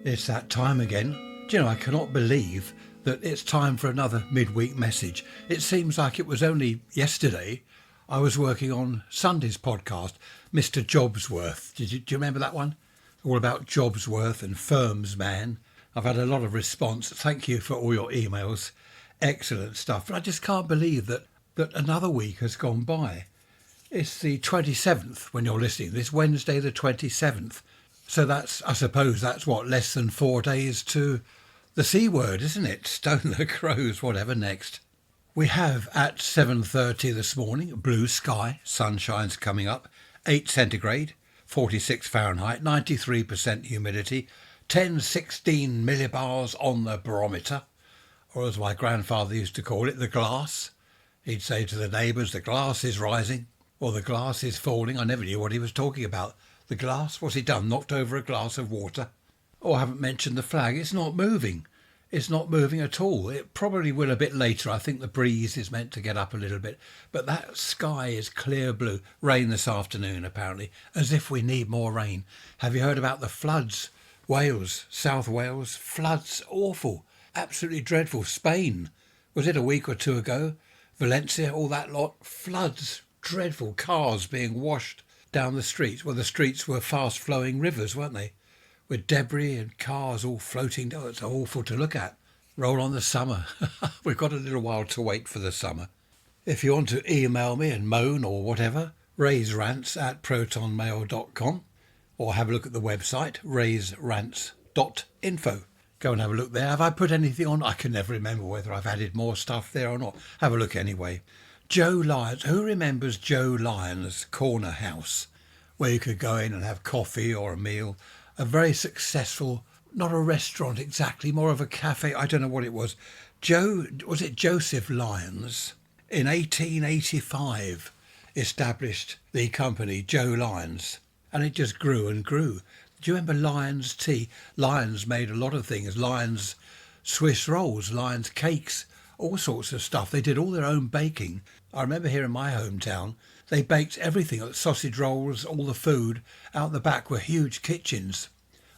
It's that time again. Do you know, I cannot believe that it's time for another midweek message. It seems like it was only yesterday I was working on Sunday's podcast, Mr. Jobsworth. Do you remember that one? All about Jobsworth and Firms Man. I've had a lot of response. Thank you for all your emails. Excellent stuff. But I just can't believe that another week has gone by. It's the 27th when you're listening. This Wednesday the 27th. So I suppose that's less than 4 days to the C word, isn't it? Stone the crows, whatever next. We have at 7:30 this morning, blue sky, sunshine's coming up, 8 centigrade, 46 Fahrenheit, 93% humidity, 1016 millibars on the barometer, or as my grandfather used to call it, the glass. He'd say to the neighbours, the glass is rising, or the glass is falling. I never knew what he was talking about. The glass, what's he done? Knocked over a glass of water? Oh, I haven't mentioned the flag. It's not moving. It's not moving at all. It probably will a bit later. I think the breeze is meant to get up a little bit. But that sky is clear blue. Rain this afternoon, apparently, as if we need more rain. Have you heard about the floods? Wales, South Wales, floods, awful, absolutely dreadful. Spain, was it a week or two ago? Valencia, all that lot, floods, dreadful, cars being washed down the streets. Well, the streets were fast-flowing rivers, weren't they? With debris and cars all floating down. It's awful to look at. Roll on the summer. We've got a little while to wait for the summer. If you want to email me and moan or whatever, raise rants at protonmail.com, or have a look at the website, raiserants.info. Go and have a look there. Have I put anything on? I can never remember whether I've added more stuff there or not. Have a look anyway. Joe Lyons. Who remembers Joe Lyons' corner house, where you could go in and have coffee or a meal? A very successful, not a restaurant exactly, more of a cafe. I don't know what it was. Was it Joseph Lyons? In 1885, established the company Joe Lyons, and it just grew and grew. Do you remember Lyons tea? Lyons made a lot of things. Lyons Swiss rolls, Lyons cakes, all sorts of stuff. They did all their own baking. I remember here in my hometown, they baked everything, sausage rolls, all the food. Out the back were huge kitchens.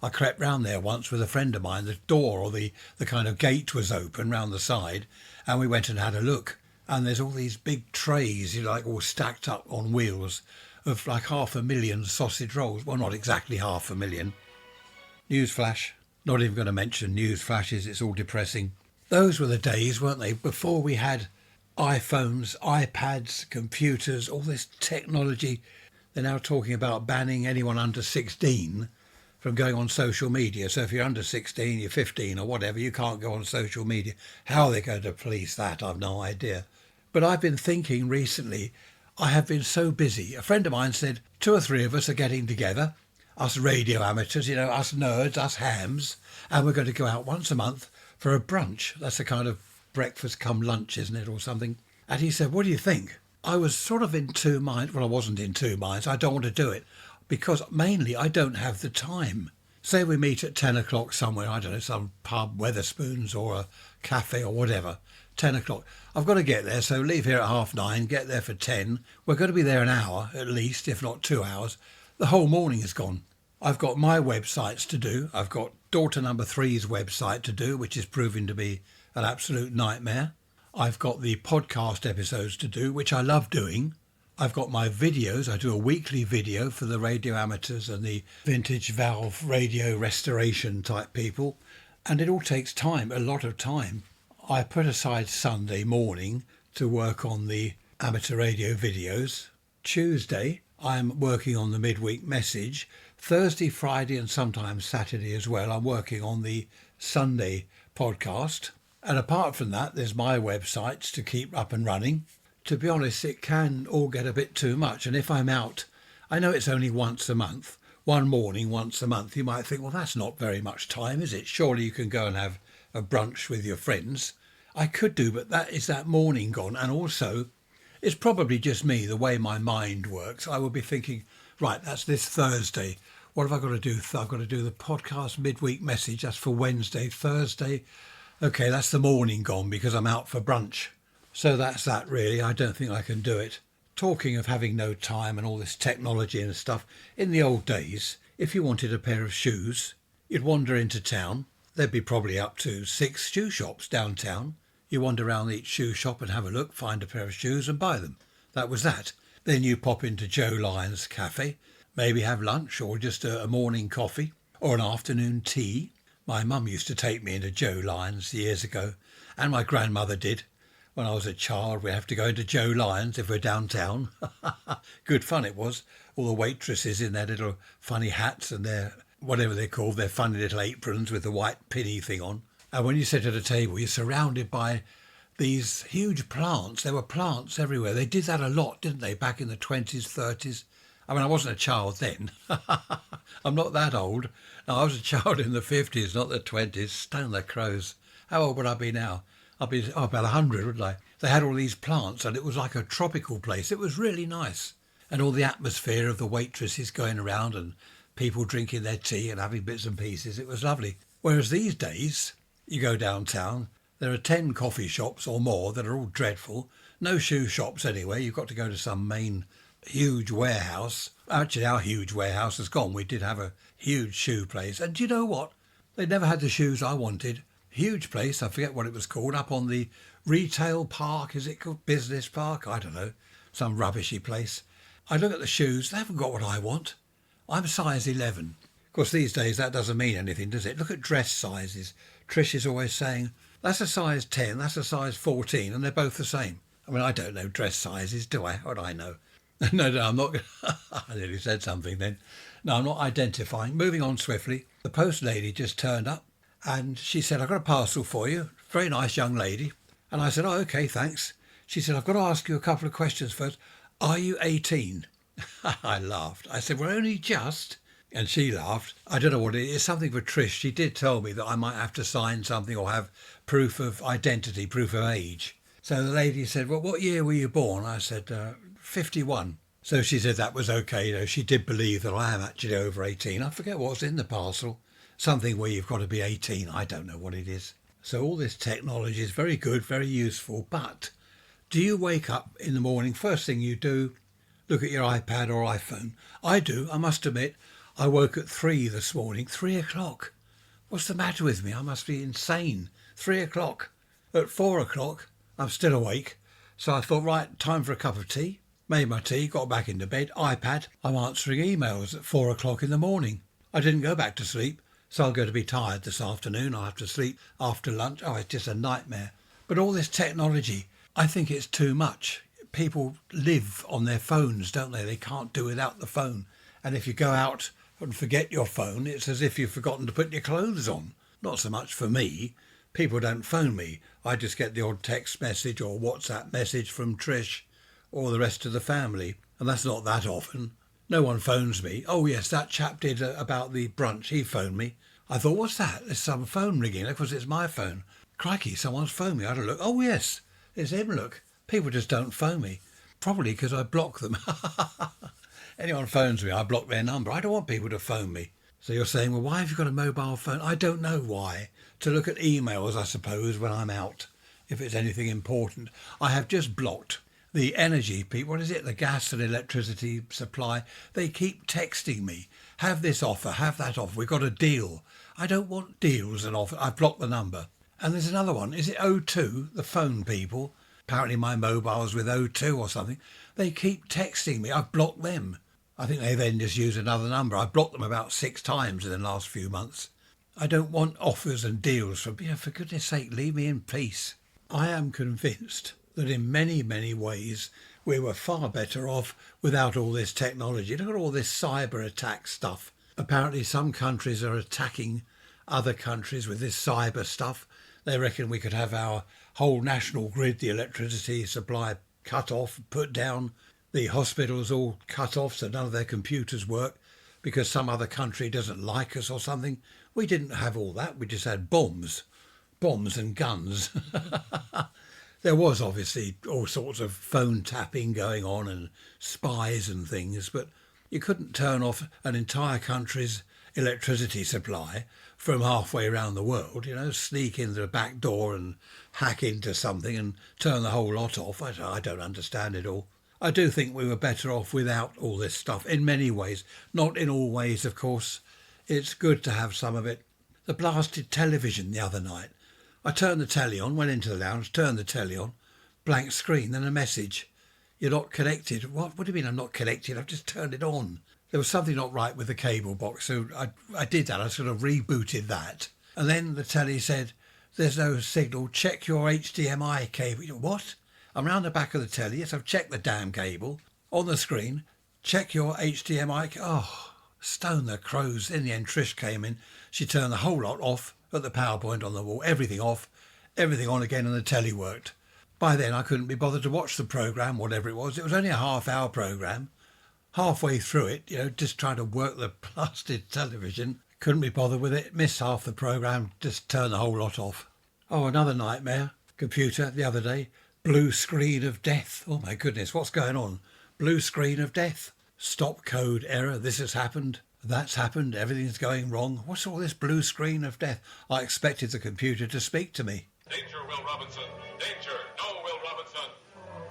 I crept round there once with a friend of mine. The door or the kind of gate was open round the side, and we went and had a look. And there's all these big trays, all stacked up on wheels of like 500,000 sausage rolls. Well, not exactly 500,000. Newsflash. Not even going to mention news flashes. It's all depressing. Those were the days, weren't they, before we had iPhones, iPads, computers, all this technology. They're now talking about banning anyone under 16 from going on social media. So if you're under 16, you're 15 or whatever, you can't go on social media. How they're going to police that, I've no idea. But I've been thinking recently, I have been so busy. A friend of mine said 2 or 3 of us are getting together, us radio amateurs, us nerds, us hams, and we're going to go out once a month for a brunch. That's a kind of breakfast come lunch, isn't it, or something? And he said, what do you think? I was sort of in two minds. Well, I wasn't in two minds. I don't want to do it because mainly I don't have the time. Say we meet at 10 o'clock somewhere, I don't know, some pub, Weatherspoons or a cafe or whatever, 10 o'clock. I've got to get there, so leave here at 9:30, get there for 10. We're going to be there an hour at least, if not 2 hours. The whole morning is gone. I've got my websites to do. I've got daughter number 3's website to do, which is proving to be an absolute nightmare. I've got the podcast episodes to do, which I love doing. I've got my videos. I do a weekly video for the radio amateurs and the vintage valve radio restoration type people. And it all takes time, a lot of time. I put aside Sunday morning to work on the amateur radio videos. Tuesday, I'm working on the midweek message. Thursday, Friday and sometimes Saturday as well, I'm working on the Sunday podcast. And apart from that, there's my websites to keep up and running. To be honest, it can all get a bit too much. And if I'm out, I know it's only once a month, one morning once a month. You might think, well, that's not very much time, is it? Surely you can go and have a brunch with your friends. I could do, but that morning gone. And also, it's probably just me, the way my mind works. I will be thinking, right, that's this Thursday. What have I got to do? I've got to do the podcast midweek message. That's for Wednesday, Thursday. Okay, that's the morning gone because I'm out for brunch. So that's that really. I don't think I can do it. Talking of having no time and all this technology and stuff, in the old days, if you wanted a pair of shoes, You'd wander into town. There'd be probably up to 6 shoe shops downtown. You wander round each shoe shop and have a look, find a pair of shoes and buy them. That was that. Then you pop into Joe Lyons' cafe, maybe have lunch or just a morning coffee or an afternoon tea. My mum used to take me into Joe Lyons years ago, and my grandmother did. When I was a child, we'd have to go into Joe Lyons if we're downtown. Good fun it was. All the waitresses in their little funny hats and their, whatever they're called, their funny little aprons with the white pinny thing on. And when you sit at a table, you're surrounded by these huge plants. There were plants everywhere. They did that a lot, didn't they, back in the 20s, 30s? I mean, I wasn't a child then. I'm not that old. No, I was a child in the 50s, not the 20s. Stone the crows. How old would I be now? I'd be about 100, wouldn't I? They had all these plants and it was like a tropical place. It was really nice. And all the atmosphere of the waitresses going around and people drinking their tea and having bits and pieces. It was lovely. Whereas these days, you go downtown, there are 10 coffee shops or more that are all dreadful. No shoe shops anyway. You've got to go to some main huge warehouse. Actually, our huge warehouse has gone. We did have a huge shoe place. And do you know what? They never had the shoes I wanted. Huge place, I forget what it was called, up on the retail park. Is it called business park? I don't know. Some rubbishy place. I look at the shoes. They haven't got what I want. I'm size 11. Of course, these days that doesn't mean anything, does it? Look at dress sizes. Trish is always saying, that's a size 10, that's a size 14, and they're both the same. I mean, I don't know dress sizes, do I? What do I know? No, I'm not. I nearly said something then. No, I'm not identifying. Moving on swiftly. The post lady just turned up and she said, I've got a parcel for you. Very nice young lady. And I said, oh, okay, thanks. She said, I've got to ask you a couple of questions first. Are you 18? I laughed. I said, well, only just. And she laughed. I don't know what it is. Something for Trish. She did tell me that I might have to sign something or have proof of identity, proof of age. So the lady said, well, what year were you born? I said, 51. So she said that was okay. You know, she did believe that I am actually over 18. I forget what's in the parcel. Something where you've got to be 18. I don't know what it is. So all this technology is very good, very useful. But do you wake up in the morning, first thing you do, look at your iPad or iPhone? I do, I must admit. I woke at 3 this morning, 3 o'clock. What's the matter with me? I must be insane. 3 o'clock. At 4 o'clock, I'm still awake. So I thought, right, time for a cup of tea. Made my tea, got back into bed, iPad. I'm answering emails at 4 o'clock in the morning. I didn't go back to sleep, so I'm going to be tired this afternoon. I'll have to sleep after lunch. Oh, it's just a nightmare. But all this technology, I think it's too much. People live on their phones, don't they? They can't do without the phone. And if you go out and forget your phone, it's as if you've forgotten to put your clothes on. Not so much for me. People don't phone me. I just get the odd text message or WhatsApp message from Trish or the rest of the family. And that's not that often. No one phones me. Oh, yes, that chap did about the brunch. He phoned me. I thought, what's that? There's some phone ringing. Of course, it's my phone. Crikey, someone's phoned me. I had a look. Oh, yes, it's him, look. People just don't phone me. Probably because I block them. Anyone phones me, I block their number. I don't want people to phone me. So you're saying, well, why have you got a mobile phone? I don't know why. To look at emails, I suppose, when I'm out, if it's anything important. I have just blocked the energy people. What is it? The gas and electricity supply. They keep texting me. Have this offer, have that offer. We've got a deal. I don't want deals and offers. I've blocked the number. And there's another one. Is it O2, the phone people? Apparently my mobile's with O2 or something. They keep texting me. I've blocked them. I think they then just use another number. I've blocked them about 6 times in the last few months. I don't want offers and deals from, for goodness sake, leave me in peace. I am convinced that in many, many ways we were far better off without all this technology. Look at all this cyber attack stuff. Apparently some countries are attacking other countries with this cyber stuff. They reckon we could have our whole national grid, the electricity supply cut off, put down, the hospitals all cut off so none of their computers work because some other country doesn't like us or something. We didn't have all that. We just had bombs and guns. There was obviously all sorts of phone tapping going on and spies and things, but you couldn't turn off an entire country's electricity supply from halfway around the world, sneak in the back door and hack into something and turn the whole lot off. I don't understand it all. I do think we were better off without all this stuff in many ways. Not in all ways, of course. It's good to have some of it. The blasted television the other night. I turned the telly on, went into the lounge, turned the telly on, blank screen, then a message. You're not connected. What do you mean I'm not connected? I've just turned it on. There was something not right with the cable box, so I did that. I sort of rebooted that. And then the telly said, there's no signal. Check your HDMI cable. What? I'm round the back of the telly. Yes, I've checked the damn cable. On the screen, check your HDMI. Oh, stone the crows. In the end, Trish came in. She turned the whole lot off at the PowerPoint on the wall. Everything off, everything on again, and the telly worked. By then, I couldn't be bothered to watch the programme, whatever it was. It was only a half-hour programme. Halfway through it, just trying to work the blasted television. Couldn't be bothered with it. Missed half the programme. Just turned the whole lot off. Oh, another nightmare. Computer the other day. Blue screen of death. Oh my goodness, what's going on? Blue screen of death. Stop code error. This has happened. That's happened. Everything's going wrong. What's all this blue screen of death? I expected the computer to speak to me. Danger, Will Robinson. Danger. No, Will Robinson.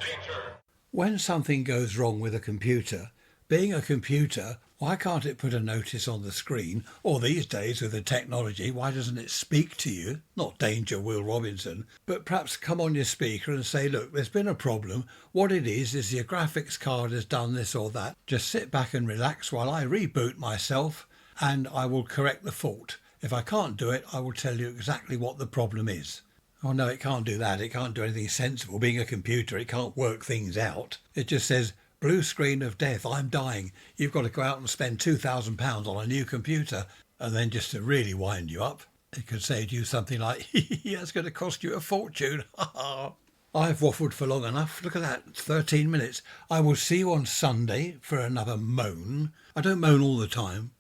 Danger. When something goes wrong with a computer, being a computer, why can't it put a notice on the screen? Or these days with the technology, why doesn't it speak to you? Not danger, Will Robinson, but perhaps come on your speaker and say, look, there's been a problem. What it is your graphics card has done this or that. Just sit back and relax while I reboot myself and I will correct the fault. If I can't do it, I will tell you exactly what the problem is. Oh no, it can't do that. It can't do anything sensible. Being a computer, it can't work things out. It just says, blue screen of death, I'm dying. You've got to go out and spend £2,000 on a new computer. And then just to really wind you up, it could say to you something like, that's going to cost you a fortune. I've waffled for long enough. Look at that, 13 minutes. I will see you on Sunday for another moan. I don't moan all the time.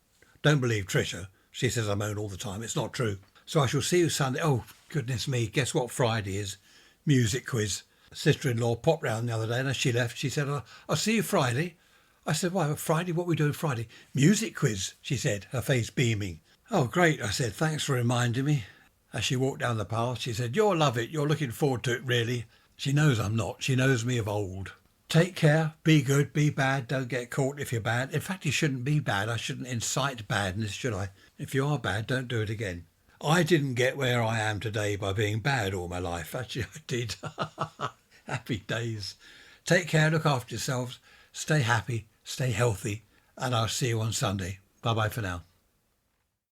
Don't believe Tricia. She says I moan all the time. It's not true. So I shall see you Sunday. Oh, goodness me, guess what Friday is? Music quiz. Sister-in-law popped round the other day and as she left, she said, I'll see you Friday. I said, why, Friday? What are we doing Friday? Music quiz, she said, her face beaming. Oh, great, I said, thanks for reminding me. As she walked down the path, she said, you'll love it. You're looking forward to it, really. She knows I'm not. She knows me of old. Take care, be good, be bad, don't get caught if you're bad. In fact, you shouldn't be bad. I shouldn't incite badness, should I? If you are bad, don't do it again. I didn't get where I am today by being bad all my life. Actually, I did. Happy days. Take care, look after yourselves, stay happy, stay healthy, and I'll see you on Sunday. Bye-bye for now.